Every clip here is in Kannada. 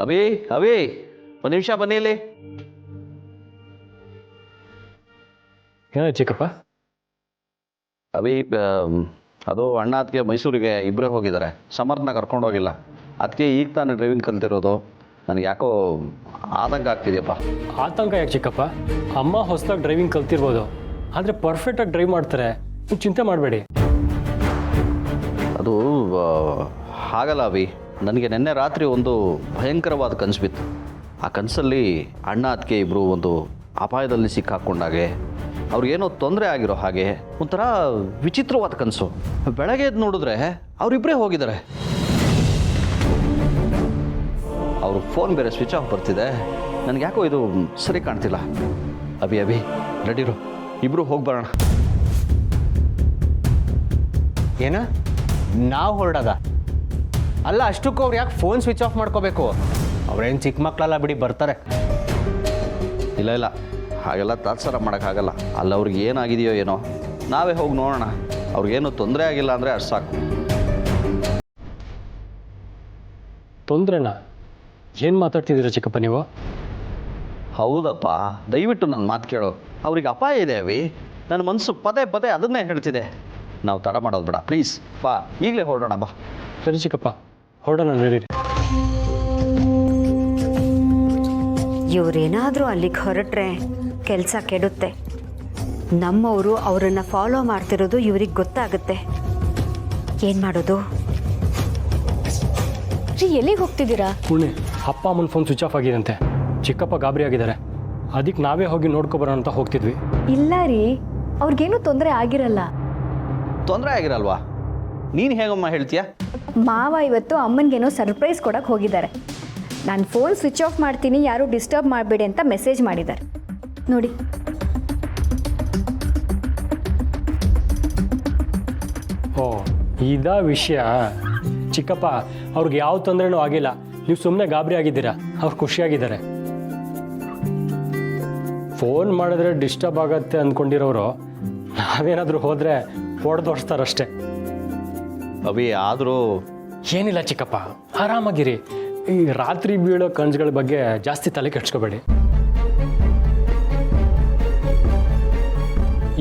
ಅಭಿ ಅಭಿ ಒಂದು ನಿಮಿಷ ಬನ್ನಿ ಇಲ್ಲಿ. ಏನಾಯ್ತು ಚಿಕ್ಕಪ್ಪ? ಅಭಿ ಅದು ಅಣ್ಣ ಅದಕ್ಕೆ ಮೈಸೂರಿಗೆ ಇಬ್ಬರೇ ಹೋಗಿದ್ದಾರೆ, ಸಮರ್ನ ಕರ್ಕೊಂಡು ಹೋಗಿಲ್ಲ. ಅದಕ್ಕೆ ಈಗ ತಾನು ಡ್ರೈವಿಂಗ್ ಕಲ್ತಿರೋದು. ನನಗೆ ಯಾಕೋ ಆತಂಕ ಆಗ್ತಿದೆಯಪ್ಪ. ಆತಂಕ ಯಾಕೆ ಚಿಕ್ಕಪ್ಪ? ಅಮ್ಮ ಹೊಸದಾಗಿ ಡ್ರೈವಿಂಗ್ ಕಲ್ತಿರ್ಬೋದು, ಆದರೆ ಪರ್ಫೆಕ್ಟಾಗಿ ಡ್ರೈವ್ ಮಾಡ್ತಾರೆ, ನೀವು ಚಿಂತೆ ಮಾಡಬೇಡಿ. ಅದು ಹಾಗಲ್ಲ ಅಭಿ, ನನಗೆ ನಿನ್ನೆ ರಾತ್ರಿ ಒಂದು ಭಯಂಕರವಾದ ಕನಸು ಬಿತ್ತು. ಆ ಕನಸಲ್ಲಿ ಅಣ್ಣ ಅದಕ್ಕೆ ಇಬ್ಬರು ಒಂದು ಅಪಾಯದಲ್ಲಿ ಸಿಕ್ಕಾಕೊಂಡಾಗೆ, ಅವ್ರಿಗೇನೋ ತೊಂದರೆ ಆಗಿರೋ ಹಾಗೆ ಒಂಥರ ವಿಚಿತ್ರವಾದ ಕನಸು. ಬೆಳಗ್ಗೆ ಎದ್ದು ನೋಡಿದ್ರೆ ಅವರಿಬ್ಬರೇ ಹೋಗಿದ್ದಾರೆ. ಅವ್ರ ಫೋನ್ ಬೇರೆ ಸ್ವಿಚ್ ಆಫ್ ಬರ್ತಿದೆ. ನನಗೆ ಯಾಕೋ ಇದು ಸರಿ ಕಾಣ್ತಿಲ್ಲ. ಅಭಿ ಅಭಿ ರೆಡಿರು, ಇಬ್ಬರು ಹೋಗಿ ಬರೋಣ. ಏನ ನಾವು ಹೊರಡೋದ? ಅಲ್ಲ, ಅಷ್ಟಕ್ಕೂ ಅವ್ರು ಯಾಕೆ ಫೋನ್ ಸ್ವಿಚ್ ಆಫ್ ಮಾಡ್ಕೋಬೇಕು? ಅವ್ರೇನು ಚಿಕ್ಕ ಮಕ್ಕಳಲ್ಲ ಬಿಡಿ, ಬರ್ತಾರೆ. ಇಲ್ಲ ಇಲ್ಲ, ಹಾಗೆಲ್ಲ ತಾತ್ಸಾರ ಮಾಡೋಕ್ಕಾಗಲ್ಲ. ಅಲ್ಲಿ ಅವ್ರಿಗೆ ಏನಾಗಿದೆಯೋ ಏನೋ, ನಾವೇ ಹೋಗಿ ನೋಡೋಣ. ಅವ್ರಿಗೇನು ತೊಂದರೆ ಆಗಿಲ್ಲ ಅಂದರೆ ಅಷ್ಟು ಸಾಕು. ತೊಂದರೆನಾ? ಏನು ಮಾತಾಡ್ತಿದ್ದೀರಾ ಚಿಕ್ಕಪ್ಪ ನೀವು? ಹೌದಪ್ಪ, ದಯವಿಟ್ಟು ನನ್ನ ಮಾತು ಕೇಳು. ಅವ್ರಿಗೆ ಅಪಾಯ ಇದೆ ಅವಿ. ನನ್ನ ಮನಸ್ಸು ಪದೇ ಪದೇ ಅದನ್ನೇ ಹೇಳ್ತಿದೆ. ನಾವು ತಡ ಮಾಡೋದು ಬೇಡ, ಪ್ಲೀಸ್ ಬಾ, ಈಗಲೇ ಹೊರಡೋಣ ಬಾ. ಸರಿ ಚಿಕ್ಕಪ್ಪ, ಹೊರಡೋಣ ನಡೀರಿ. ಇವರೇನಾದರೂ ಅಲ್ಲಿಗೆ ಹೊರಟ್ರೆ ಕೆಲಸ ಕೆಡುತ್ತೆ. ನಮ್ಮವರು ಅವರನ್ನು ಫಾಲೋ ಮಾಡ್ತಿರೋದು ಇವ್ರಿಗೆ ಗೊತ್ತಾಗುತ್ತೆ. ಏನು ಮಾಡೋದು? ರೀ, ಎಲ್ಲಿಗೆ ಹೋಗ್ತಿದ್ದೀರಾ? ಪುಣ್ಯ, ಅಪ್ಪ ಅಮ್ಮನ ಫೋನ್ ಸ್ವಿಚ್ ಆಫ್ ಆಗಿದಂತೆ, ಚಿಕ್ಕಪ್ಪ ಗಾಬರಿ ಆಗಿದ್ದಾರೆ. ಅದಕ್ಕೆ ನಾವೇ ಹೋಗಿ ನೋಡ್ಕೊಬರೋಣ ಅಂತ ಹೋಗ್ತಿದ್ವಿ. ಇಲ್ಲ ರೀ, ಅವ್ರಿಗೇನು ತೊಂದರೆ ಆಗಿರಲ್ಲ. ತೊಂದರೆ ಆಗಿರಲ್ವಾ? ನೀನು ಹೇಗಮ್ಮ ಹೇಳ್ತೀಯ? ಮಾವ ಇವತ್ತು ಅಮ್ಮನಿಗೇನೋ ಸರ್ಪ್ರೈಸ್ ಕೊಡಕ್ಕೆ ಹೋಗಿದ್ದಾರೆ. ನಾನು ಫೋನ್ ಸ್ವಿಚ್ ಆಫ್ ಮಾಡ್ತೀನಿ, ಯಾರೂ ಡಿಸ್ಟರ್ಬ್ ಮಾಡಬೇಡಿ ಅಂತ ಮೆಸೇಜ್ ಮಾಡಿದ್ದಾರೆ ನೋಡಿ. ಓ, ಇದಾ ವಿಷಯ. ಚಿಕ್ಕಪ್ಪ, ಅವ್ರಿಗೆ ಯಾವ ತೊಂದರೆನೂ ಆಗಿಲ್ಲ. ನೀವು ಸುಮ್ಮನೆ ಗಾಬರಿ ಆಗಿದ್ದೀರಾ. ಅವ್ರು ಖುಷಿಯಾಗಿದ್ದಾರೆ. ಫೋನ್ ಮಾಡಿದ್ರೆ ಡಿಸ್ಟರ್ಬ್ ಆಗತ್ತೆ ಅಂದ್ಕೊಂಡಿರೋರು ನಾವೇನಾದರೂ ಹೋದರೆ ಹೊಡೆದೋಡಿಸ್ತಾರಷ್ಟೇ. ಅಭಿ ಆದರೂ ಏನಿಲ್ಲ ಚಿಕ್ಕಪ್ಪ, ಆರಾಮಾಗಿರಿ. ಈ ರಾತ್ರಿ ಬೀಳೋ ಕನಸುಗಳ ಬಗ್ಗೆ ಜಾಸ್ತಿ ತಲೆ ಕೆಡ್ಸ್ಕೋಬೇಡಿ.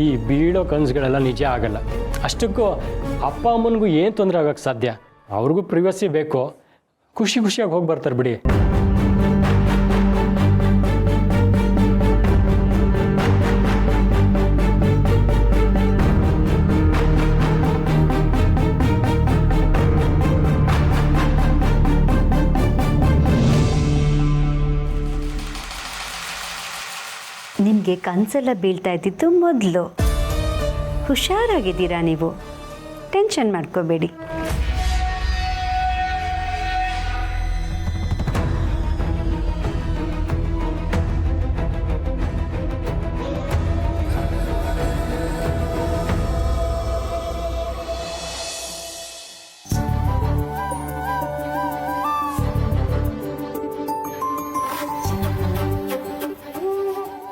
ಈ ಬೀಳೋ ಕನಸುಗಳೆಲ್ಲ ನಿಜ ಆಗಲ್ಲ. ಅಷ್ಟಕ್ಕೂ ಅಪ್ಪ ಅಮ್ಮನಿಗೂ ಏನು ತೊಂದರೆ ಆಗೋಕ್ಕೆ ಸಾಧ್ಯ? ಅವ್ರಿಗೂ ಪ್ರಿವಸಿ ಬೇಕು. ಖುಷಿ ಖುಷಿಯಾಗಿ ಹೋಗಿ ಬರ್ತಾರೆ ಬಿಡಿ. ನಿಮಗೆ ಕನಸೆಲ್ಲ ಬೀಳ್ತಾ ಇದ್ದಿದ್ದು ಮೊದಲು. ಹುಷಾರಾಗಿದ್ದೀರಾ ನೀವು, ಟೆನ್ಷನ್ ಮಾಡ್ಕೋಬೇಡಿ.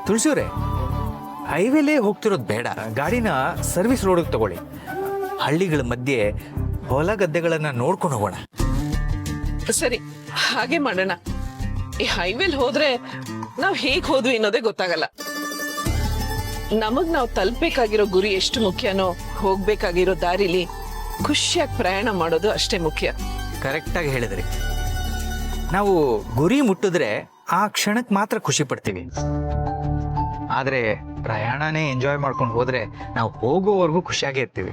ತುಳಸಿಯವರೇ, ಹೈವೇಲೇ ಹೋಗ್ತಿರೋದು ಬೇಡ. ಗಾಡಿನ ಸರ್ವಿಸ್ ರೋಡಿಗೆ ತಗೊಳ್ಳಿ. ಹಳ್ಳಿಗಳ ಮಧ್ಯೆ ಹೊಲ ಗದ್ದೆಗಳನ್ನ ನೋಡ್ಕೊಂಡು ಹೋಗೋಣ. ಸರಿ, ಹಾಗೆ ಮಾಡೋಣ. ಈ ಹೈವೇಲ್ ಹೋದ್ರೆ ನಾವ್ ಹೇಗ್ ಹೋದ್ವಿ ಅನ್ನೋದೇ ಗೊತ್ತಾಗಲ್ಲ. ನಮಗ್ ನಾವು ತಲುಪಬೇಕಾಗಿರೋ ಗುರಿ ಎಷ್ಟು ಮುಖ್ಯನೋ, ಹೋಗ್ಬೇಕಾಗಿರೋ ದಾರಿಲಿ ಖುಷಿಯಾಗಿ ಪ್ರಯಾಣ ಮಾಡೋದು ಅಷ್ಟೇ ಮುಖ್ಯ. ಕರೆಕ್ಟಾಗಿ ಹೇಳಿದ್ರಿ. ನಾವು ಗುರಿ ಮುಟ್ಟಿದ್ರೆ ಆ ಕ್ಷಣಕ್ಕೆ ಮಾತ್ರ ಖುಷಿ ಪಡ್ತೀವಿ. ಆದರೆ ಪ್ರಯಾಣನೇ ಎಂಜಾಯ್ ಮಾಡ್ಕೊಂಡು ಹೋದ್ರೆ ನಾವು ಹೋಗೋವರೆಗೂ ಖುಷಿಯಾಗೇ ಇರ್ತೀವಿ.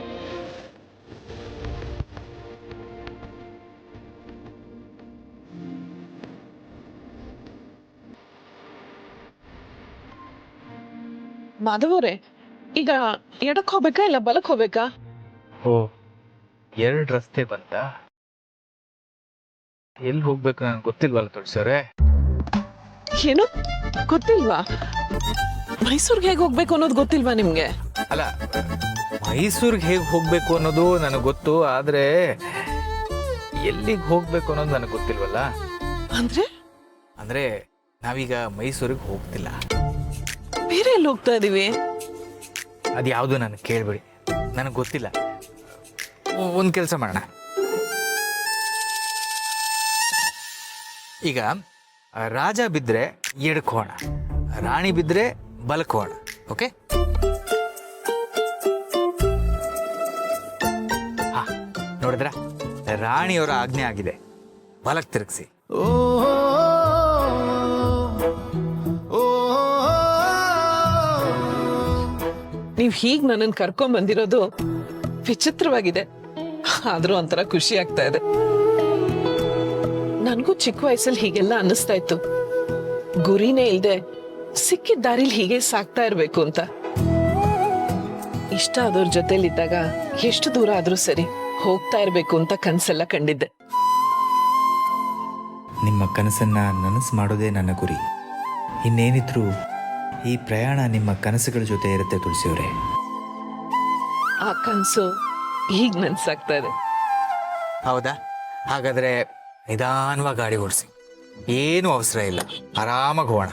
ಮಾಧವರೇ, ಈಗ ಎಡಕ್ ಹೋಗ್ಬೇಕಾ ಇಲ್ಲ ಬಲಕ್ ಹೋಗ್ಬೇಕಾ? ಓ, ಎರಡು ರಸ್ತೆ ಬಂತ. ಎಲ್ಲಿ ಹೋಗ್ಬೇಕು ನನಗೆ ಗೊತ್ತಿಲ್ವಲ್ಲ ತುಳಸಿಯವರೇ. ಏನು ಗೊತ್ತಿಲ್ವಾ? ಮೈಸೂರ್ಗೆ ಹೇಗೆ ಹೋಗ್ಬೇಕು ಅನ್ನೋದು ಗೊತ್ತಿಲ್ವಾ ನಿಮ್ಗೆ? ಅಲ್ಲ, ಮೈಸೂರಿಗೆ ಹೇಗೆ ಹೋಗ್ಬೇಕು ಅನ್ನೋದು ನನಗೆ ಗೊತ್ತು, ಆದ್ರೆ ಎಲ್ಲಿಗೆ ಹೋಗ್ಬೇಕು ಅನ್ನೋದು ನನಗೆ ಗೊತ್ತಿಲ್ವಲ್ಲ. ಅಂದ್ರೆ ಅಂದ್ರೆ ನಾವೀಗ ಮೈಸೂರಿಗೆ ಹೋಗ್ತಿಲ್ಲ. ಬೇರೆ ಎಲ್ಲಿ ಹೋಗ್ತಾ ಇದೀವಿ? ಅದ್ಯಾವುದು ನನಗೆ ಕೇಳ್ಬೇಡಿ, ನನಗೆ ಗೊತ್ತಿಲ್ಲ. ಒಂದು ಕೆಲಸ ಮಾಡೋಣ, ಈಗ ರಾಜ ಬಿದ್ದರೆ ಎಡ್ಕೋಣ, ರಾಣಿ ಬಿದ್ದರೆ ಬಲ್ಕೋಣ. ಓಕೆ? ಹಾ, ನೋಡಿದ್ರ ರಾಣಿಯವರ ಆಜ್ಞೆ ಆಗಿದೆ, ಬಲಕ್ಕೆ ತಿರುಗಿಸಿ. ನೀವ್ ಹೀಗ್ ನನ್ನನ್ನು ಕರ್ಕೊಂಡ್ ಬಂದಿರೋದು ವಿಚಿತ್ರವಾಗಿದೆ, ಆದ್ರೂ ಒಂಥರ ಖುಷಿ ಆಗ್ತಾ ಇದೆ. ನನ್ಗೂ ಚಿಕ್ಕ ವಯಸ್ಸಲ್ಲಿ ಹೀಗೆಲ್ಲ ಅನ್ನಿಸ್ತಾ ಇತ್ತು, ಗುರಿನೇ ಇಲ್ದೆ ಸಿಕ್ಕಿದ ದಾರಿಲಿ ಹೀಗೆ ಸಾಕ್ತಾ ಇರ್ಬೇಕು ಅಂತ. ಇಷ್ಟ ಆದವ್ರ ಜೊತೆಲಿದ್ದಾಗ ಎಷ್ಟು ದೂರ ಆದ್ರೂ ಸರಿ ಹೋಗ್ತಾ ಇರ್ಬೇಕು ಅಂತ ಕನ್ಸೆಲ್ಲ ಕಂಡಿದ್ದೆ. ನಿಮ್ಮ ಕನಸನ್ನ ನನಸು ಮಾಡೋದೇ ನನ್ನ ಗುರಿ. ಇನ್ನೇನಿದ್ರು ಈ ಪ್ರಯಾಣ ನಿಮ್ಮ ಕನಸುಗಳ ಜೊತೆ ಇರುತ್ತೆ ತುಳಸಿಯವರೇ. ಆ ಕನ್ಸು ಈಗ ನನ್ಸಾಗ್ತಾ ಇದೆ. ಹೌದಾ? ಹಾಗಾದ್ರೆ ನಿಧಾನವಾಗಿ ಗಾಡಿ ಓಡಿಸಿ, ಏನು ಅವಸರ ಇಲ್ಲ, ಆರಾಮಾಗಿ ಹೋಗೋಣ.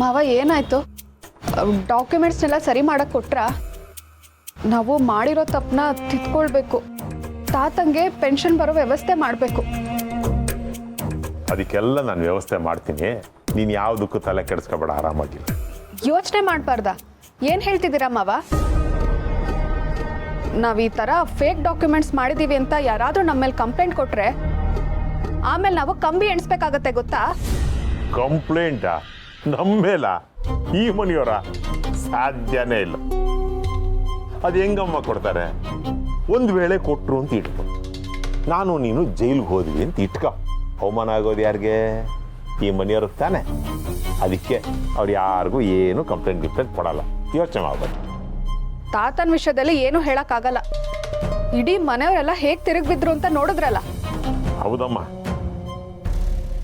ಮಾವ ಏನಾಯ್ತು? ಡಾಕ್ಯುಮೆಂಟ್ಸ್ನೆಲ್ಲ ಸರಿ ಮಾಡಕ್ಕೆ ಕೊಟ್ರಾ? ನಾವು ಮಾಡಿರೋ ತಪ್ಪನ್ನ ತಿದ್ಕೊಳ್ಬೇಕು. ತಾತಂಗೆ ಪೆನ್ಷನ್ ಬರೋ ವ್ಯವಸ್ಥೆ ಮಾಡಬೇಕು. ಅದಕ್ಕೆಲ್ಲ ನಾನು ವ್ಯವಸ್ಥೆ ಮಾಡ್ತೀನಿ. ನೀನು ಯಾವುದಕ್ಕೂ ತಲೆ ಕೆಡಿಸ್ಕೊಬೇಡ, ಆರಾಮಾಗಿಲ್ಲ. ಯೋಚನೆ ಮಾಡಬಾರ್ದಾ? ಏನು ಹೇಳ್ತಿದ್ದೀರಾ ಮಾವ? ನಾವು ಈ ಥರ ಫೇಕ್ ಡಾಕ್ಯುಮೆಂಟ್ಸ್ ಮಾಡಿದ್ದೀವಿ ಅಂತ ಯಾರಾದರೂ ನಮ್ಮ ಮೇಲೆ ಕಂಪ್ಲೇಂಟ್ ಕೊಟ್ಟರೆ ಆಮೇಲೆ ನಾವು ಕಂಬಿ ಎಣಿಸ್ಬೇಕಾಗತ್ತೆ, ಗೊತ್ತಾ? ಕಂಪ್ಲೇಂಟಾ? ನಮ್ಮ ಮೇಲ? ಈ ಮನೆಯವರ? ಸಾಧ್ಯನೇ ಇಲ್ಲ. ಅದು ಹೆಂಗಮ್ಮ ಕೊಡ್ತಾರೆ? ಒಂದು ವೇಳೆ ಕೊಟ್ಟರು ಅಂತ ಇಟ್ಕೊ, ನಾನು ನೀನು ಜೈಲಿಗೆ ಹೋದ್ವಿ ಅಂತ ಇಟ್ಕೊ, ಅವಮಾನ ಆಗೋದು ಯಾರಿಗೆ? ಈ ಮನೆಯವ್ರಿಗೆ ತಾನೆ. ಅದಕ್ಕೆ ಅವ್ರು ಯಾರಿಗೂ ಏನು ಕಂಪ್ಲೇಂಟ್ ಕೊಡಲ್ಲ, ಯೋಚನೆ ಮಾಡ್ಬೇಕು. ತಾತನ ವಿಷಯದಲ್ಲಿ ಏನು ಹೇಳಕ್ಕಾಗಲ್ಲ. ಇಡೀ ಮನೆಯವರೆಲ್ಲ ಹೇಗೆ ತಿರುಗಿಬಿದ್ರು ಅಂತ ನೋಡಿದ್ರಲ್ಲ. ಹೌದಮ್ಮ.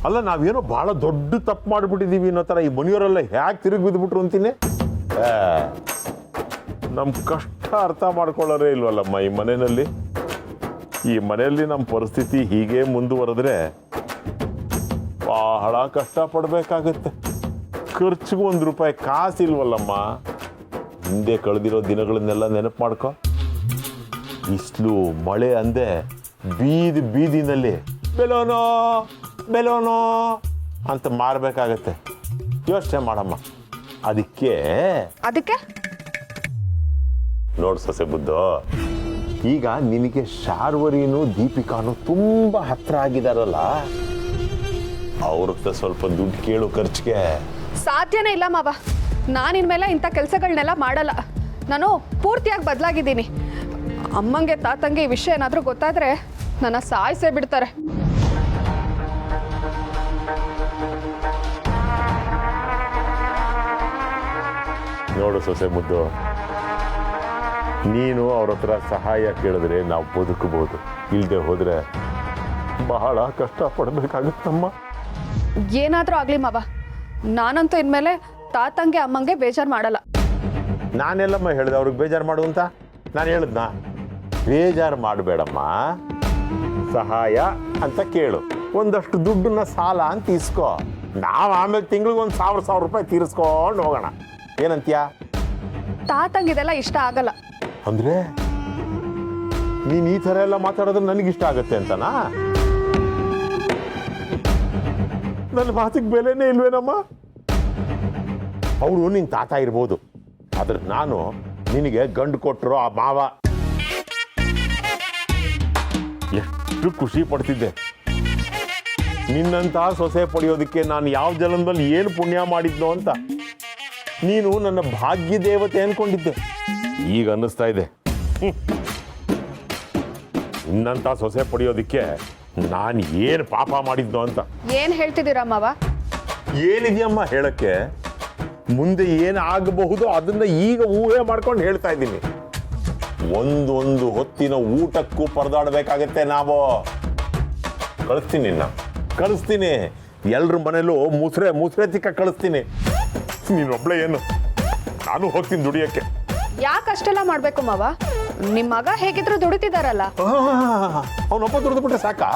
ಅಲ್ಲ, ನಾವೇನೋ ಭಾಳ ದೊಡ್ಡ ತಪ್ಪು ಮಾಡಿಬಿಟ್ಟಿದ್ದೀವಿ ಅನ್ನೋ ಥರ ಈ ಮನೆಯವರೆಲ್ಲ ಹೇಗೆ ತಿರುಗಿ ಬಿದ್ದುಬಿಟ್ರು ಅಂತೀನಿ. ನಮ್ಮ ಕಷ್ಟ ಅರ್ಥ ಮಾಡ್ಕೊಳ್ಳೋರೇ ಇಲ್ವಲ್ಲಮ್ಮ ಈ ಮನೆಯಲ್ಲಿ. ಈ ಮನೆಯಲ್ಲಿ ನಮ್ಮ ಪರಿಸ್ಥಿತಿ ಹೀಗೆ ಮುಂದುವರೆದ್ರೆ ಬಹಳ ಕಷ್ಟಪಡಬೇಕಾಗತ್ತೆ. ಖರ್ಚಿಗೆ ₹1 ಕಾಸಿಲ್ವಲ್ಲಮ್ಮ. ಹಿಂದೆ ಕಳೆದಿರೋ ದಿನಗಳನ್ನೆಲ್ಲ ನೆನಪು ಮಾಡ್ಕೊ. ಬಿಸಿಲು ಮಳೆ ಅಂದೆ ಬೀದಿ ಬೀದಿನಲ್ಲಿ ಬೆಲೋನೋ ಬೆಲೋನೋ ಅಂತ ಮಾರಬೇಕಾಗತ್ತೆ. ಯೋಚನೆ ಮಾಡಮ್ಮ. ಅದಕ್ಕೆ ನೋಡು ಸೊಸೆ ಬುದ್ಧು, ಈಗ ನಿನಗೆ ಶಾರ್ವರಿನೂ ದೀಪಿಕಾನು ತುಂಬ ಹತ್ರ ಆಗಿದಾರಲ್ಲ, ಅವ್ರ ಸ್ವಲ್ಪ ದುಡ್ಡು ಕೇಳು ಖರ್ಚಿಗೆ. ಸಾಧ್ಯನೇ ಇಲ್ಲ ಮಾವ. ನಾನಿನ್ಮೇಲೆ ಇಂಥ ಕೆಲಸಗಳನ್ನೆಲ್ಲ ಮಾಡಲ್ಲ. ನಾನು ಪೂರ್ತಿಯಾಗಿ ಬದಲಾಗಿದ್ದೀನಿ. ಅಮ್ಮಂಗೆ ತಾತಂಗೆ ಈ ವಿಷಯ ಏನಾದರೂ ಗೊತ್ತಾದರೆ ನನ್ನ ಸಾಯಿಸೇ ಬಿಡ್ತಾರೆ. ನೋಡು ಸೊಸೆ ಮುದ್ದು, ನೀನು ಅವ್ರ ಹತ್ರ ಸಹಾಯ ಕೇಳಿದ್ರೆ ನಾವು ಬದುಕಬಹುದು, ಇಲ್ಲದೆ ಹೋದರೆ ಬಹಳ ಕಷ್ಟಪಡಬೇಕಾಗುತ್ತಮ್ಮ. ಏನಾದರೂ ಆಗಲಿ ಮಾವ, ನಾನಂತೂ ಇನ್ಮೇಲೆ ತಾತಂಗೆ ಅಮ್ಮಂಗೆ ಬೇಜಾರು ಮಾಡಲ್ಲ. ನಾನೆಲ್ಲಮ್ಮ ಹೇಳಿದೆ ಅವ್ರಿಗೆ ಬೇಜಾರು ಮಾಡು ಅಂತ? ನಾನು ಹೇಳಿದ್ನಾ? ಬೇಜಾರು ಮಾಡಬೇಡಮ್ಮ, ಸಹಾಯ ಅಂತ ಕೇಳು, ಒಂದಷ್ಟು ದುಡ್ಡನ್ನ ಸಾಲ ಅಂತ ಇಸ್ಕೋ, ನಾವು ಆಮೇಲೆ ತಿಂಗಳಿಗೆ ಒಂದು ₹1,000 ತೀರಿಸ್ಕೊಂಡು ಹೋಗೋಣ. ಏನಂತೀಯ? ತಾತಂಗೆ ಇದೆಲ್ಲ ಇಷ್ಟ ಆಗಲ್ಲ. ಅಂದ್ರೆ ನೀನು ಈ ಥರ ಎಲ್ಲ ಮಾತಾಡೋದ್ರೆ ನನಗಿಷ್ಟ ಆಗತ್ತೆ ಅಂತನಾ? ನನ್ನ ಮಾತಿಗೆ ಬೆಲೆನೇ ಇಲ್ವೇನಮ್ಮ? ಅವಳು ನಿನ್ನ ತಾತ ಇರ್ಬೋದು, ಆದ್ರೆ ನಾನು ನಿನಗೆ ಗಂಡು ಕೊಟ್ಟರು ಆ ಮಾವ. ಎಷ್ಟು ಖುಷಿ ಪಡ್ತಿದ್ದೆ ನಿನ್ನಂತಹ ಸೊಸೆ ಪಡೆಯೋದಕ್ಕೆ. ನಾನು ಯಾವ ಜನ್ಮದಲ್ಲಿ ಏನು ಪುಣ್ಯ ಮಾಡಿದ್ನೋ ಅಂತ ನೀನು ನನ್ನ ಭಾಗ್ಯ ದೇವತೆ ಅನ್ಕೊಂಡಿದ್ದೆ. ಈಗ ಅನ್ನಿಸ್ತಾ ಇದೆ ನಿನ್ನಂಥ ಸೊಸೆ ಪಡೆಯೋದಕ್ಕೆ ನಾನು ಏನು ಪಾಪ ಮಾಡಿದ್ನೋ ಅಂತ. ಏನು ಹೇಳ್ತಿದ್ದೀರಾ ಮಾವ? ಏನಿದೆಯಮ್ಮ ಹೇಳಕ್ಕೆ? ಮುಂದೆ ಏನು ಆಗಬಹುದು ಅದನ್ನ ಈಗ ಊಹೆ ಮಾಡ್ಕೊಂಡು ಹೇಳ್ತಾ ಇದ್ದೀನಿ. ಒಂದೊಂದು ಹೊತ್ತಿನ ಊಟಕ್ಕೂ ಪರದಾಡಬೇಕಾಗತ್ತೆ ನಾವು. ಕಳಿಸ್ತೀನಿ, ಎಲ್ರ ಮನೇಲೂ ಮುಸ್ರೆ ತಿಕ್ಕ ಕಳಿಸ್ತೀನಿ. ನೀನೊಬ್ಳೆ ಏನು, ನಾನು ಹೋಗ್ತೀನಿ ದುಡಿಯೋಕ್ಕೆ. ಯಾಕೆ ಅಷ್ಟೆಲ್ಲ ಮಾಡಬೇಕು ಮಾವ? ನಿಮ್ಮ ಮಗ ಹೇಗಿದ್ರು ದುಡಿತಿದಾರಲ್ಲ. ಅವನೊಬ್ಬ ದುಡಿದ್ಬಿಟ್ರೆ ಸಾಕಾ?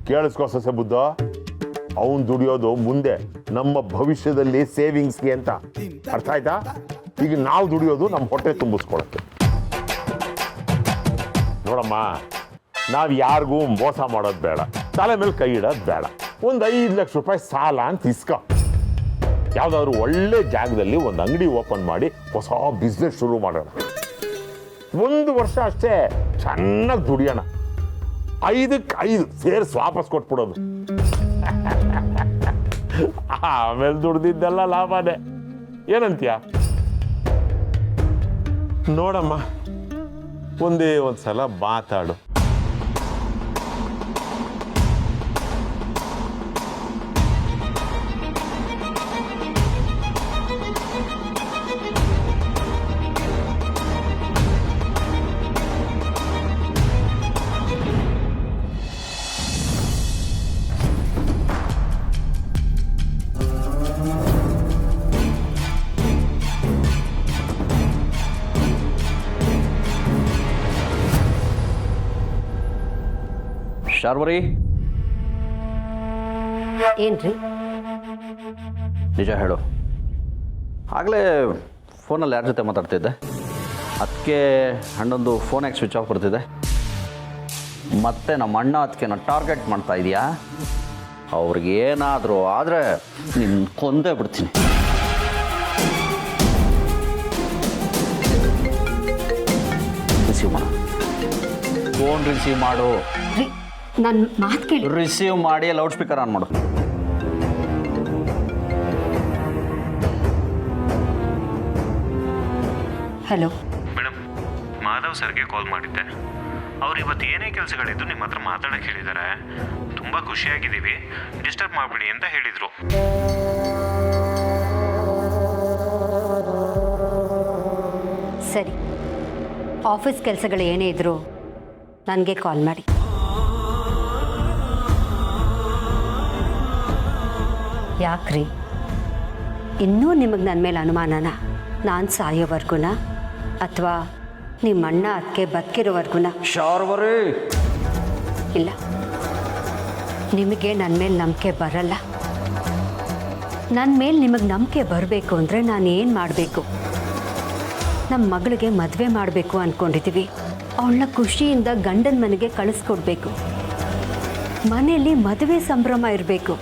ಕೇಳಿಸ್ಕೋ ಸೊಸೆ ಬುದ್ಧ, ಅವನು ದುಡಿಯೋದು ಮುಂದೆ ನಮ್ಮ ಭವಿಷ್ಯದಲ್ಲಿ ಸೇವಿಂಗ್ಸ್ಗೆ ಅಂತ. ಅರ್ಥ ಆಯ್ತಾ? ಈಗ ನಾವು ದುಡಿಯೋದು ನಮ್ಮ ಹೊಟ್ಟೆ ತುಂಬಿಸ್ಕೊಳಕ್ಕೆ. ನೋಡಮ್ಮ, ನಾವು ಯಾರಿಗೂ ಮೋಸ ಮಾಡೋದು ಬೇಡ, ತಲೆ ಮೇಲೆ ಕೈ ಇಡೋದು ಬೇಡ. ಒಂದು 5 ಲಕ್ಷ ರೂಪಾಯಿ ಸಾಲ ಅಂತ ಇಸ್ಕೊ. ಯಾವುದಾದ್ರು ಒಳ್ಳೆ ಜಾಗದಲ್ಲಿ ಒಂದು ಅಂಗಡಿ ಓಪನ್ ಮಾಡಿ ಹೊಸ ಬಿಸ್ನೆಸ್ ಶುರು ಮಾಡೋಣ. 1 ವರ್ಷ ಅಷ್ಟೇ ಚೆನ್ನಾಗಿ ದುಡಿಯೋಣ. 5ಕ್ಕೆ 5 ಸೇರಿಸಿ ವಾಪಸ್ ಕೊಟ್ಬಿಡೋದು. ಆಮೇಲೆ ದುಡ್ದಿದ್ದೆಲ್ಲ ಲಾಭನೇ. ಏನಂತೀಯ? ನೋಡಮ್ಮ, ಒಂದೇ ಒಂದ್ಸಲ ಮಾತಾಡು. ಶಾರ್ವರಿ, ಏನ್ರಿ? ನಿಜ ಹೇಳು, ಆಗಲೇ ಫೋನಲ್ಲಿ ಯಾರ ಜೊತೆ ಮಾತಾಡ್ತಿದ್ದೆ? ಅದಕ್ಕೆ ಅಣ್ಣಂದು ಫೋನ್ ಯಾಕೆ ಸ್ವಿಚ್ ಆಫ್ ಬರ್ತಿದೆ? ಮತ್ತೆ ನಮ್ಮ ಅಣ್ಣ ಅದಕ್ಕೆ ಟಾರ್ಗೆಟ್ ಮಾಡ್ತಾ ಇದೆಯಾ? ಅವ್ರಿಗೇನಾದರೂ ಆದರೆ ನಿನ್ನ ಕೊಂದೇ ಬಿಡ್ತೀನಿ. ರಿಸೀವ್ ಮಾಡು, ಫೋನ್ ರಿಸೀವ್ ಮಾಡು. ನನ್ನ ಮಾತು ಕೇಳಿ. ರಿಸೀವ್ ಮಾಡಿ ಲೌಡ್ ಸ್ಪೀಕರ್ ಆನ್ ಮಾಡು. ಹಲೋ ಮೇಡಮ್, ಮಾಧವ್ ಸರ್ಗೆ ಕಾಲ್ ಮಾಡಿದ್ದೆ. ಅವ್ರು ಇವತ್ತು ಏನೇ ಕೆಲಸಗಳಿದ್ದು ನಿಮ್ಮ ಹತ್ರ ಮಾತಾಡಕ್ಕೆ ಹೇಳಿದ್ದಾರೆ. ತುಂಬ ಖುಷಿಯಾಗಿದ್ದೀವಿ, ಡಿಸ್ಟರ್ಬ್ ಮಾಡಬೇಡಿ ಅಂತ ಹೇಳಿದರು. ಸರಿ, ಆಫೀಸ್ ಕೆಲಸಗಳು ಏನೇ ಇದ್ದರೂ ನನಗೆ ಕಾಲ್ ಮಾಡಿ. ಯಾಕ್ರಿ, ಇನ್ನೂ ನಿಮಗೆ ನನ್ನ ಮೇಲೆ ಅನುಮಾನನ? ನಾನು ಸಾಯೋವರೆಗೂನ ಅಥವಾ ನಿಮ್ಮ ಅಣ್ಣ ಅದಕ್ಕೆ ಬದುಕಿರೋವರೆಗೂನ? ಶಾರ್ವರಿ, ಇಲ್ಲ, ನಿಮಗೆ ನನ್ನ ಮೇಲೆ ನಂಬಿಕೆ ಬರಲ್ಲ. ನನ್ನ ಮೇಲೆ ನಿಮಗೆ ನಂಬಿಕೆ ಬರಬೇಕು ಅಂದರೆ ನಾನು ಏನು ಮಾಡಬೇಕು? ನಮ್ಮ ಮಗಳಿಗೆ ಮದುವೆ ಮಾಡಬೇಕು ಅಂದ್ಕೊಂಡಿದ್ದೀವಿ. ಅವಳನ್ನ ಖುಷಿಯಿಂದ ಗಂಡನ ಮನೆಗೆ ಕಳಿಸ್ಕೊಡ್ಬೇಕು. ಮನೆಯಲ್ಲಿ ಮದುವೆ ಸಂಭ್ರಮ ಇರಬೇಕು.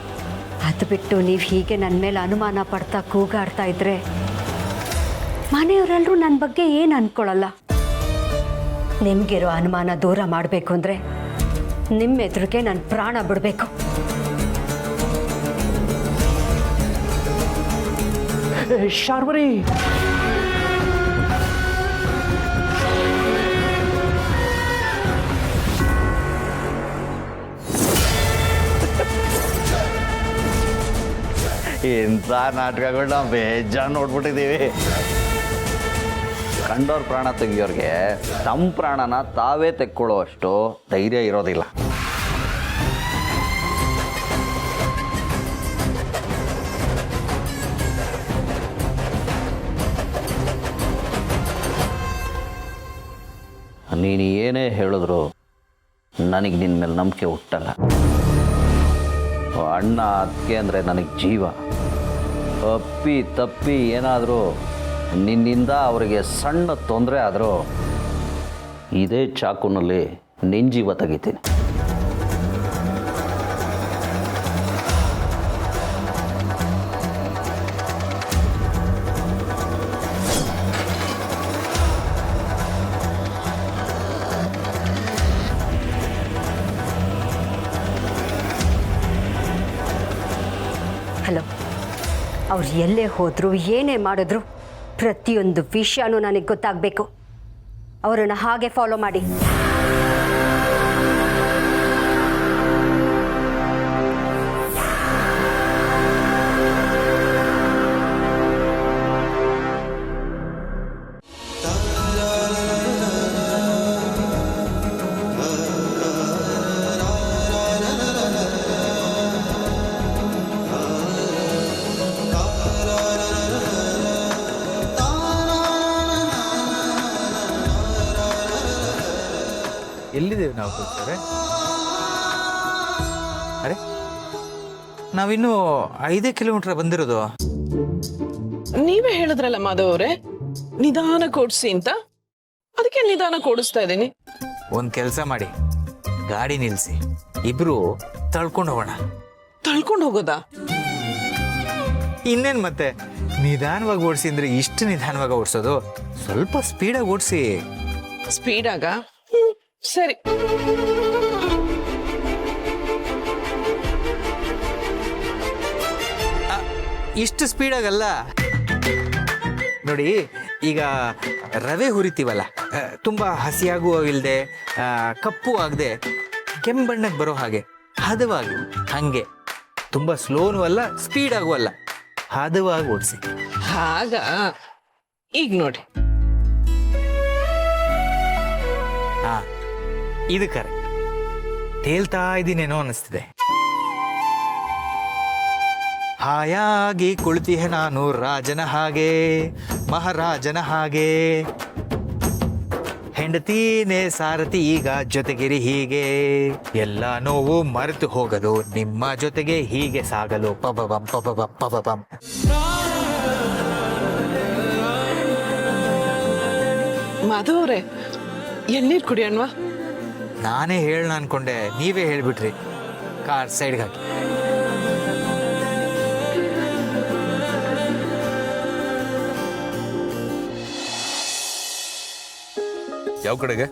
ಅದು ಬಿಟ್ಟು ನೀವು ಹೀಗೆ ನನ್ನ ಮೇಲೆ ಅನುಮಾನ ಪಡ್ತಾ ಕೂಗಾಡ್ತಾ ಇದ್ರೆ ಮನೆಯವರೆಲ್ಲರೂ ನನ್ನ ಬಗ್ಗೆ ಏನು ಅಂದ್ಕೊಳ್ಳಲ್ಲ. ನಿಮಗಿರೋ ಅನುಮಾನ ದೂರ ಮಾಡಬೇಕು ಅಂದರೆ ನಿಮ್ಮ ಎದುರಿಗೆ ನನ್ನ ಪ್ರಾಣ ಬಿಡಬೇಕು. ಶಾರ್ವರಿ, ಇಂಥ ನಾಟಕಗಳು ನಾವು ಬೇಜಾನ್ ನೋಡ್ಬಿಟ್ಟಿದ್ದೀವಿ. ಕಂಡೋರ್ ಪ್ರಾಣ ತೆಗಿಯೋರಿಗೆ ತಮ್ಮ ಪ್ರಾಣನ ತಾವೇ ತೆಕ್ಕೊಳ್ಳೋ ಅಷ್ಟು ಧೈರ್ಯ ಇರೋದಿಲ್ಲ. ನೀನು ಏನೇ ಹೇಳಿದ್ರು ನನಗೆ ನಿನ್ನ ಮೇಲೆ ನಂಬಿಕೆ ಹುಟ್ಟಲ್ಲ. ಅಣ್ಣ ಅದಕ್ಕೆ ಅಂದರೆ ನನಗೆ ಜೀವ. ಅಪ್ಪಿ ತಪ್ಪಿ ಏನಾದರೂ ನಿನ್ನಿಂದ ಅವರಿಗೆ ಸಣ್ಣ ತೊಂದರೆ ಆದರೂ ಇದೇ ಚಾಕುನಲ್ಲಿ ನಿನ್ನ ಜೀವ ತೆಗಿತೀನಿ. ಹಲೋ, ಅವ್ರು ಎಲ್ಲೇ ಹೋದರೂ ಏನೇ ಮಾಡಿದ್ರು ಪ್ರತಿಯೊಂದು ವಿಷಯನೂ ನನಗೆ ಗೊತ್ತಾಗಬೇಕು. ಅವರನ್ನು ಹಾಗೆ ಫಾಲೋ ಮಾಡಿ. ಎಲ್ಲಿದ್ದೇವೆ ನಾವು ಕೂತ್ರೆ? ಅರೆ ನಾವಿನ್ನೂ 5 ಕಿಲೋಮೀಟರ್ ಬಂದಿರೋದು. ನೀವೇ ಹೇಳಿದ್ರಲ್ಲ ಮಾಧವ್ ಅವರೇ, ನಿಧಾನ ಓಡಿಸಿ ಅಂತ. ಅದಕ್ಕೆ ನಿಧಾನ ಓಡಿಸ್ತಾ ಇದ್ದೀನಿ. ಒಂದ್ ಕೆಲಸ ಮಾಡಿ, ಗಾಡಿ ನಿಲ್ಸಿ, ಇಬ್ರು ತಳ್ಕೊಂಡು ಹೋಗೋಣ. ತಳ್ಕೊಂಡು ಹೋಗೋದಾ? ಇನ್ನೇನ್ ಮತ್ತೆ, ನಿಧಾನವಾಗಿ ಓಡಿಸಿ ಅಂದ್ರೆ ಇಷ್ಟು ನಿಧಾನವಾಗಿ ಓಡಿಸೋದು? ಸ್ವಲ್ಪ ಸ್ಪೀಡಾಗಿ ಓಡಿಸಿ. ಸ್ಪೀಡಾಗ? ಸರಿ. ಇಷ್ಟು ಸ್ಪೀಡಾಗಲ್ಲ ನೋಡಿ. ಈಗ ರವೆ ಹುರಿತೀವಲ್ಲ, ತುಂಬ ಹಸಿಯಾಗುವಿಲ್ಲದೆ ಕಪ್ಪು ಆಗದೆ ಕೆಂಬಣ್ಣಕ್ಕೆ ಬರೋ ಹಾಗೆ ಹದವಾಗಿ, ಹಂಗೆ ತುಂಬ ಸ್ಲೋನೂ ಅಲ್ಲ ಸ್ಪೀಡಾಗೂ ಅಲ್ಲ, ಹದವಾಗಿ ಓಡಿಸಿ. ಹಾಗ ಈಗ ನೋಡಿ. ಹಾ, ಇದು ಕರೆಕ್ಟ್. ತೇಲ್ತಾ ಇದ್ದೀನೇನೋ ಅನ್ನಿಸ್ತಿದೆ. ಹಾಯಾಗಿ ಕುಳಿತಿಹೆ ನಾನು ರಾಜನ ಹಾಗೆ, ಮಹಾರಾಜನ ಹಾಗೆ, ಹೆಂಡತೀನೇ ಸಾರಥಿ ಈಗ ಜೊತೆಗಿರಿ ಹೀಗೆ, ಎಲ್ಲ ನೋವು ಮರೆತು ಹೋಗಲು ನಿಮ್ಮ ಜೊತೆಗೆ ಹೀಗೆ ಸಾಗಲು, ಪಬಬಂ ಪಬಬಂ ಪಬಬಂ. ಮಾಧವ್ ಅವರೇ, ಎಳ್ನೀರು ಕುಡಿಯೋಣವಾ? ನಾನೇ ಹೇಳೋಣ ಅನ್ಕೊಂಡೆ, ನೀವೇ ಹೇಳ್ಬಿಟ್ರಿ. ಕಾರ್ ಸೈಡ್ಗೆ ಹಾಕಿ. ಯಾವ ಕಡೆಗೆ?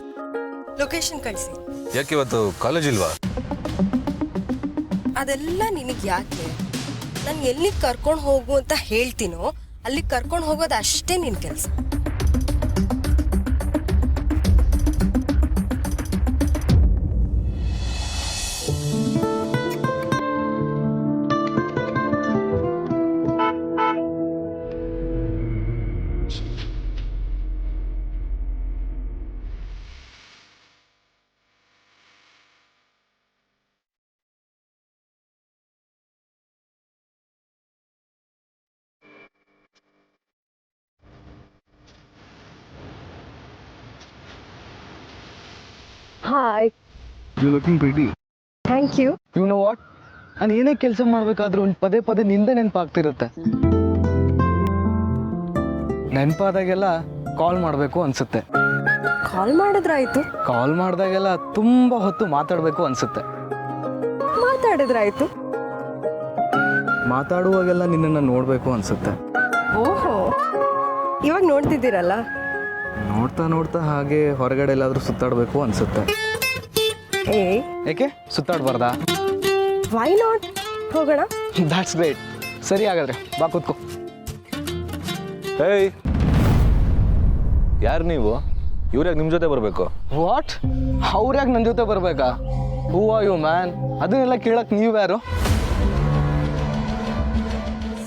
ಲೊಕೇಶನ್ ಕಳಿಸಿ. ಯಾಕೆ ಇವತ್ತು ಕಾಲೇಜ್ ಇಲ್ವಾ? ಅದೆಲ್ಲ ನಿನಗೆ ಯಾಕೆ? ನಾನು ಎಲ್ಲಿಗೆ ಕರ್ಕೊಂಡು ಹೋಗು ಅಂತ ಹೇಳ್ತೀನೋ ಅಲ್ಲಿಗೆ ಕರ್ಕೊಂಡು ಹೋಗೋದು ಅಷ್ಟೇ ನಿನ್ನ ಕೆಲಸ. Hi, you looking pretty. Thank you. You know what, ನಾನು ಏನೇ ಕೆಲಸ ಮಾಡಬೇಕಾದ್ರೂ ಪದೇ ಪದೇ ನಿಂದೆ ನೆನಪಾಗ್ತಿರುತ್ತೆ. ನೆನಪಾದಾಗೆಲ್ಲ ಕಾಲ್ ಮಾಡಬೇಕು ಅನ್ಸುತ್ತೆ. ಕಾಲ್ ಮಾಡಿದ್ರಾಯ್ತು. ಕಾಲ್ ಮಾಡಿದಾಗೆಲ್ಲ ತುಂಬ ಹೊತ್ತು ಮಾತಾಡಬೇಕು ಅನ್ಸುತ್ತೆ. ಮಾತಾಡಿದ್ರಾಯ್ತು. ಮಾತಾಡುವಾಗೆಲ್ಲ ನಿನ್ನನ್ನು ನೋಡಬೇಕು ಅನ್ಸುತ್ತೆ. ಓಹೋ, ಇವಾಗ ನೋಡ್ತಿದ್ದೀರಲ್ಲ. ನೋಡ್ತಾ ನೋಡ್ತಾ ಹಾಗೆ ಹೊರಗಡೆ ಎಲ್ಲಾದರೂ ಸುತ್ತಾಡಬೇಕು ಅನ್ಸುತ್ತೆ. ಏ, ಏಕೆ ಸುತ್ತಾಡಬಾರ್ದಾ? Why not? ಹೋಗೋಣ. That's great. ಸರಿ, ಹಾಗಾದ್ರೆ ಬಾ ಕೂತ್ಕೋ. ಹೇಯ್, ಯಾರು ನೀವು? ಇವ್ರ್ಯಾಗ ನಿಮ್ಮ ಜೊತೆ ಬರಬೇಕು? ವಾಟ್? ಅವ್ರ್ಯಾಕೆ ನನ್ನ ಜೊತೆ ಬರಬೇಕಾ? Who are you man? ಅದನ್ನೆಲ್ಲ ಕೇಳಕ್ಕೆ ನೀವು ಯಾರು?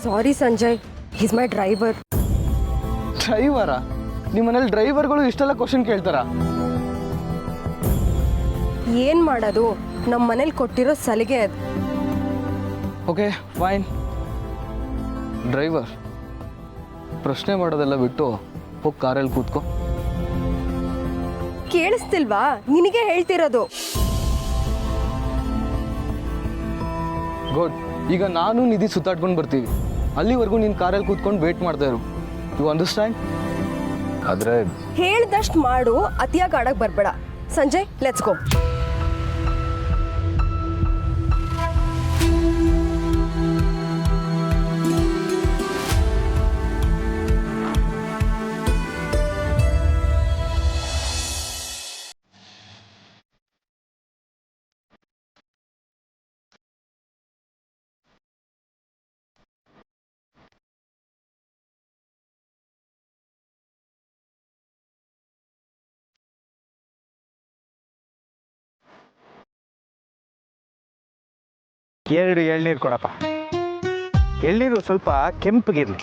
Sorry Sanjay, is my driver. ಡ್ರೈವರಾ? ನಿಮ್ಮ ಮನೇಲಿ ಡ್ರೈವರ್ಗಳು ಇಷ್ಟೆಲ್ಲ ಕ್ವಶನ್ ಕೇಳ್ತಾರಾ? ಏನು ಮಾಡೋದು, ನಮ್ಮ ಮನೇಲಿ ಕೊಟ್ಟಿರೋ ಸಲಿಗೆ ಅದು. Okay fine. ಡ್ರೈವರ್, ಪ್ರಶ್ನೆ ಮಾಡೋದೆಲ್ಲ ಬಿಟ್ಟು ಹೋಗಿ ಕಾರಲ್ಲಿ ಕೂತ್ಕೋ. ಕೇಳಿಸ್ತಿಲ್ವಾ? ನಿನಗೆ ಹೇಳ್ತಿರೋದು. ಗುಡ್. ಈಗ ನಾನು ನಿಧಿ ಸುತ್ತಾಡ್ಕೊಂಡು ಬರ್ತೀವಿ. ಅಲ್ಲಿವರೆಗೂ ನೀನು ಕಾರಲ್ಲಿ ಕೂತ್ಕೊಂಡು ವೇಟ್ ಮಾಡ್ತಾ ಇರು. You understand? ಆದರೆ ಹೇಳ್ದಷ್ಟು ಮಾಡು, ಅತಿಯಾಗಿ ಆಡಕ್ಕೆ ಬರಬೇಡ. Sanjay, let's go. ಎರಡು ಎಳ್ನೀರು ಕೊಡಪ್ಪ. ಎಳ್ನೀರು ಸ್ವಲ್ಪ ಕೆಂಪಗಿರಲಿ.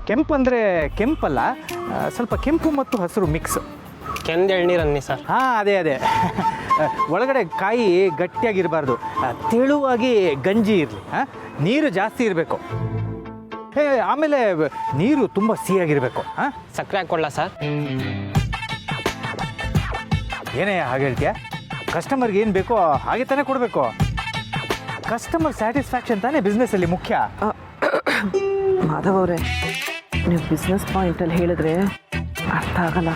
ಕೆಂಪು ಅಂದರೆ ಕೆಂಪಲ್ಲ, ಸ್ವಲ್ಪ ಕೆಂಪು ಮತ್ತು ಹಸಿರು ಮಿಕ್ಸ್. ಕೆಂದು ಎಳ್ನೀರು ಅನ್ನಿ ಸರ್. ಹಾಂ, ಅದೇ ಅದೇ. ಒಳಗಡೆ ಕಾಯಿ ಗಟ್ಟಿಯಾಗಿರಬಾರ್ದು, ತೆಳುವಾಗಿ ಗಂಜಿ ಇರಲಿ. ಹಾಂ, ನೀರು ಜಾಸ್ತಿ ಇರಬೇಕು. ಆಮೇಲೆ ನೀರು ತುಂಬ ಸಿಹಿಯಾಗಿರಬೇಕು. ಹಾಂ, ಸಕ್ಕರೆ ಹಾಕ್ಕೊಳ್ಳ ಸರ್? ಏನೇ ಹಾಗೆ ಹೇಳ್ತೀಯ? ಕಸ್ಟಮರ್ಗೆ ಏನು ಬೇಕೋ ಹಾಗೆ ತಾನೇ ಕೊಡಬೇಕು. ಕಸ್ಟಮರ್ ಸ್ಯಾಟಿಸ್ಫ್ಯಾಕ್ಷನ್ ತಾನೇ ಬಿಸ್ನೆಸ್ಸಲ್ಲಿ ಮುಖ್ಯ. ಮಾಧವ್ ಅವರೇ, ನೀವು ಬಿಸ್ನೆಸ್ ಪಾಯಿಂಟಲ್ಲಿ ಹೇಳಿದ್ರೆ ಅರ್ಥ ಆಗಲ್ಲ.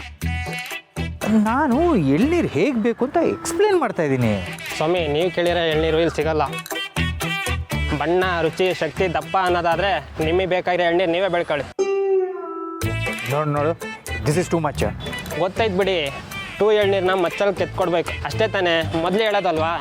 ನಾನು ಎಳ್ನೀರು ಹೇಗೆ ಬೇಕು ಅಂತ ಎಕ್ಸ್ಪ್ಲೇನ್ ಮಾಡ್ತಾ ಇದ್ದೀನಿ. ಸ್ವಾಮಿ, ನೀವು ಕೇಳಿರೋ ಎಳ್ನೀರು ಇಲ್ಲಿ ಸಿಗಲ್ಲ. ಬಣ್ಣ, ರುಚಿ, ಶಕ್ತಿ, ದಪ್ಪ ಅನ್ನೋದಾದರೆ ನಿಮಗೆ ಬೇಕಾಗಿರೋ ಎಳ್ನೀರು ನೀವೇ ಬೆಳ್ಕೊಳ್ಳಿ. ನೋಡು ದಿಸ್ ಇಸ್ ಟೂ ಮಚ್. ಗೊತ್ತೈತೆ ಬಿಡಿ, 2 ಎಳ್ನೀರನ್ನ ಮಚ್ಚಲ್ಲಿ ಕೆತ್ಕೊಡ್ಬೇಕು ಅಷ್ಟೇ ತಾನೇ ಮೊದಲೇ ಹೇಳೋದಲ್ವಾ.